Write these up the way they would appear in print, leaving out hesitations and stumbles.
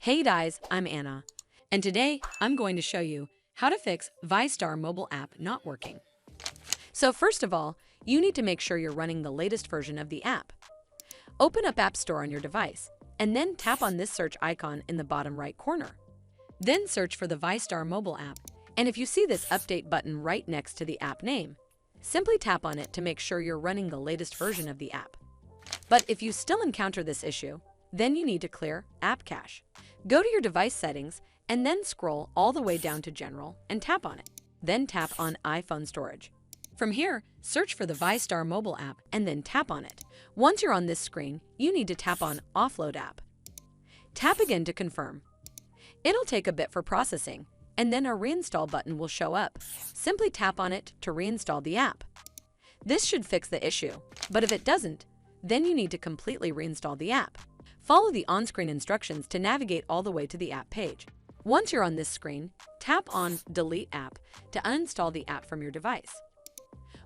Hey guys, I'm Anna, and today I'm going to show you how to fix VyStar mobile app not working. So first of all, you need to make sure you're running the latest version of the app. Open up App Store on your device, and then tap on this search icon in the bottom right corner. Then search for the VyStar mobile app, and if you see this update button right next to the app name, simply tap on it to make sure you're running the latest version of the app. But if you still encounter this issue, then you need to clear App Cache. Go to your device settings and then scroll all the way down to General and tap on it. Then tap on iPhone Storage. From here, search for the VyStar mobile app and then tap on it. Once you're on this screen, you need to tap on Offload App. Tap again to confirm. It'll take a bit for processing, and then a Reinstall button will show up. Simply tap on it to reinstall the app. This should fix the issue, but if it doesn't, then you need to completely reinstall the app. Follow the on-screen instructions to navigate all the way to the app page. Once you're on this screen, tap on Delete App to uninstall the app from your device.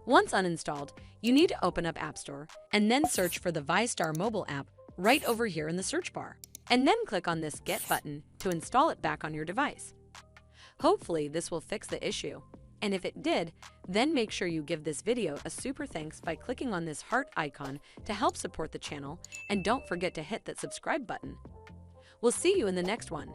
Once uninstalled, you need to open up App Store and then search for the VyStar mobile app right over here in the search bar, and then click on this Get button to install it back on your device. Hopefully this will fix the issue, and if it did, then make sure you give this video a super thanks by clicking on this heart icon to help support the channel, and don't forget to hit that subscribe button. We'll see you in the next one.